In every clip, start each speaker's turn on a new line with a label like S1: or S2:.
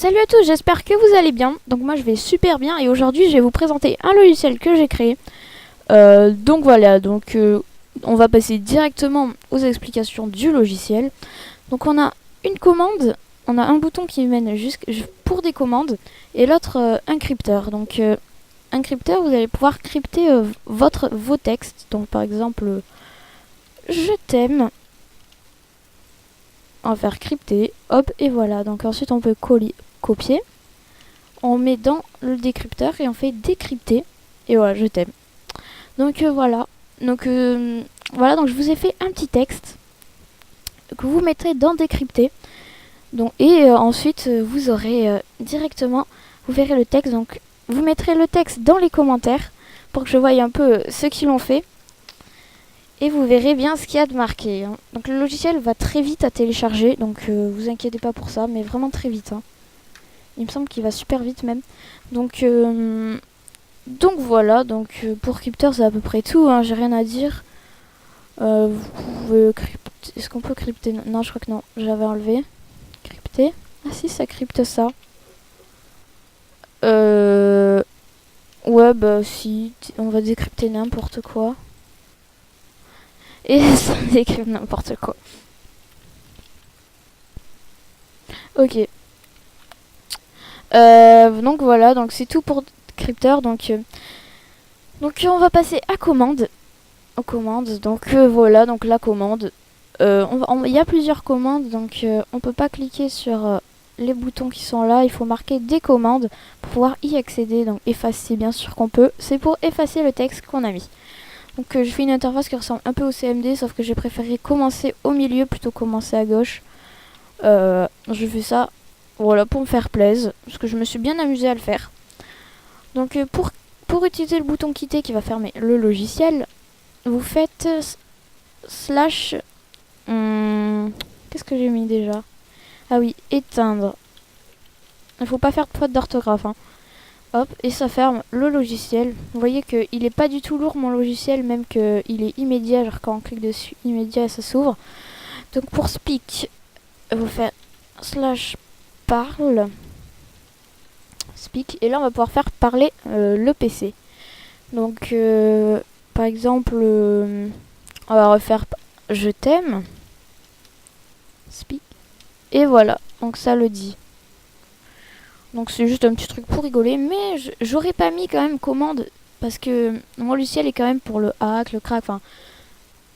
S1: Salut à tous, j'espère que vous allez bien. Donc moi je vais super bien et aujourd'hui je vais vous présenter un logiciel que j'ai créé. Donc voilà, on va passer directement aux explications du logiciel. Donc on a une commande, on a un bouton qui mène pour des commandes et l'autre un crypteur. Donc un crypteur, vous allez pouvoir crypter vos textes. Donc par exemple, je t'aime. On va faire crypter, hop, et voilà. Donc ensuite on peut copier, on met dans le décrypteur et on fait décrypter, et voilà, je t'aime. Donc voilà. Donc je vous ai fait un petit texte que vous mettrez dans décrypter. Donc, ensuite vous aurez directement, vous verrez le texte. Donc vous mettrez le texte dans les commentaires pour que je voie un peu ceux qui l'ont fait. Et vous verrez bien ce qu'il y a de marqué. Hein. Donc le logiciel va très vite à télécharger, donc vous inquiétez pas pour ça, mais vraiment très vite. Hein. Il me semble qu'il va super vite même. Donc voilà, pour Crypter c'est à peu près tout, hein, j'ai rien à dire. Vous pouvez crypter. Est-ce qu'on peut crypter? Non, je crois que non, j'avais enlevé. Crypter. Ah si, ça crypte ça. Ouais, bah si, on va décrypter n'importe quoi. Et ça décrypte n'importe quoi. Ok. Donc voilà, donc c'est tout pour Crypter. Donc on va passer à commande. Aux commandes. Donc voilà, donc la commande. Il y a plusieurs commandes, donc on peut pas cliquer sur les boutons qui sont là. Il faut marquer des commandes pour pouvoir y accéder. Donc effacer, bien sûr qu'on peut. C'est pour effacer le texte qu'on a mis. Donc je fais une interface qui ressemble un peu au CMD, sauf que j'ai préféré commencer au milieu plutôt que commencer à gauche. Je fais ça, voilà, pour me faire plaisir, parce que je me suis bien amusée à le faire. Donc pour utiliser le bouton quitter qui va fermer le logiciel, vous faites slash... qu'est-ce que j'ai mis déjà? Ah oui, éteindre. Il faut pas faire de faute d'orthographe. Hein. Hop, et ça ferme le logiciel. Vous voyez qu'il est pas du tout lourd mon logiciel, même qu'il est immédiat. Genre quand on clique dessus, immédiat, ça s'ouvre. Donc pour speak, vous faites slash parle. Speak. Et là on va pouvoir faire parler le PC. Donc par exemple, on va refaire je t'aime. Speak. Et voilà, donc ça le dit. Donc c'est juste un petit truc pour rigoler, mais j'aurais pas mis quand même commande, parce que mon logiciel est quand même pour le hack, le crack, enfin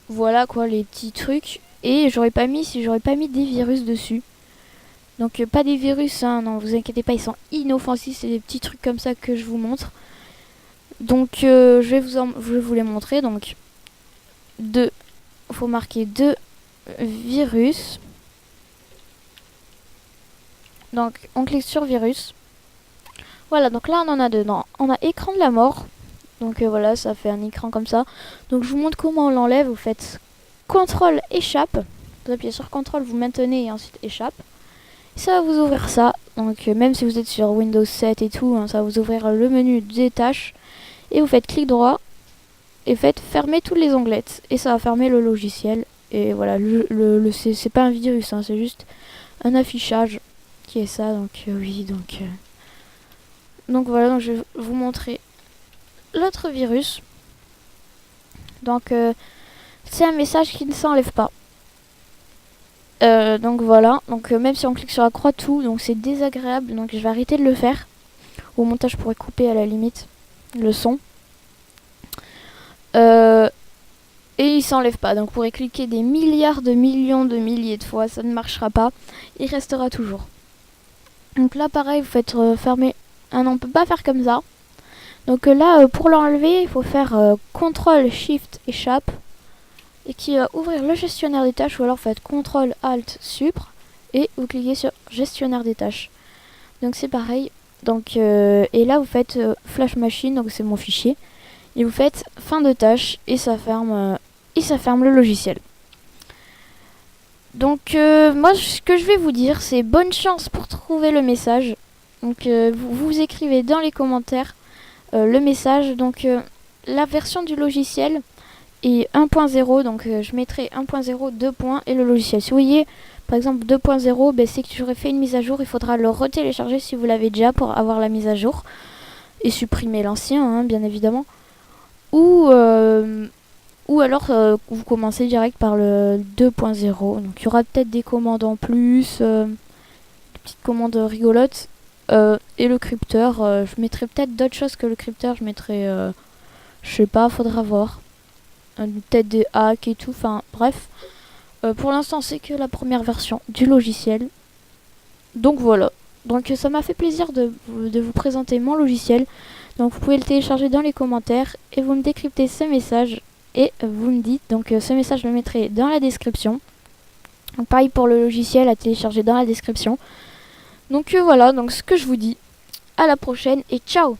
S1: voilà quoi, les petits trucs. Et j'aurais pas mis si j'aurais pas mis des virus dessus. Donc pas des virus, hein, non vous inquiétez pas, ils sont inoffensifs, c'est des petits trucs comme ça que je vous montre. Donc je vais vous les montrer. Donc faut marquer 2 virus. Donc on clique sur virus. Voilà, donc là on en a dedans. On a écran de la mort. Donc voilà, ça fait un écran comme ça. Donc je vous montre comment on l'enlève. Vous faites CTRL échappe. Vous appuyez sur CTRL, vous maintenez et ensuite échappe. Et ça va vous ouvrir ça. Donc même si vous êtes sur Windows 7 et tout, hein, ça va vous ouvrir le menu des tâches. Et vous faites clic droit et faites fermer tous les onglettes. Et ça va fermer le logiciel. Et voilà, c'est pas un virus, hein, c'est juste un affichage qui est ça. Donc oui, donc voilà, donc je vais vous montrer l'autre virus. Donc c'est un message qui ne s'enlève pas. Donc voilà, donc même si on clique sur la croix tout, donc c'est désagréable, donc je vais arrêter de le faire. Au montage je pourrais couper à la limite le son. Et il s'enlève pas, donc vous pourrez cliquer des milliards de millions de milliers de fois, ça ne marchera pas, il restera toujours. Donc là pareil, vous faites fermer. Ah non, on peut pas faire comme ça. Donc là pour l'enlever, il faut faire CTRL SHIFT échappe et qui va ouvrir le gestionnaire des tâches, ou alors vous faites CTRL ALT SUPR et vous cliquez sur gestionnaire des tâches. Donc c'est pareil. Donc et là vous faites flash machine, donc c'est mon fichier. Et vous faites fin de tâche et ça ferme le logiciel. Donc moi ce que je vais vous dire, c'est bonne chance pour trouver le message. Donc vous écrivez dans les commentaires le message. Donc la version du logiciel et 1.0, donc je mettrai 1.0, 2 points et le logiciel. Si vous voyez par exemple 2.0, ben, c'est que j'aurais fait une mise à jour, il faudra le retélécharger si vous l'avez déjà pour avoir la mise à jour et supprimer l'ancien, hein, bien évidemment. Ou alors vous commencez direct par le 2.0, donc il y aura peut-être des commandes en plus, des petites commandes rigolotes. Et le crypteur, je mettrai peut-être d'autres choses que le crypteur, je mettrai, je sais pas, faudra voir. Peut-être des hacks et tout, enfin bref. Pour l'instant, c'est que la première version du logiciel. Donc voilà. Donc ça m'a fait plaisir de vous présenter mon logiciel. Donc vous pouvez le télécharger dans les commentaires et vous me décryptez ce message et vous me dites. Donc ce message, je le mettrai dans la description. Donc, pareil pour le logiciel à télécharger dans la description. Donc voilà, donc ce que je vous dis. À la prochaine et ciao!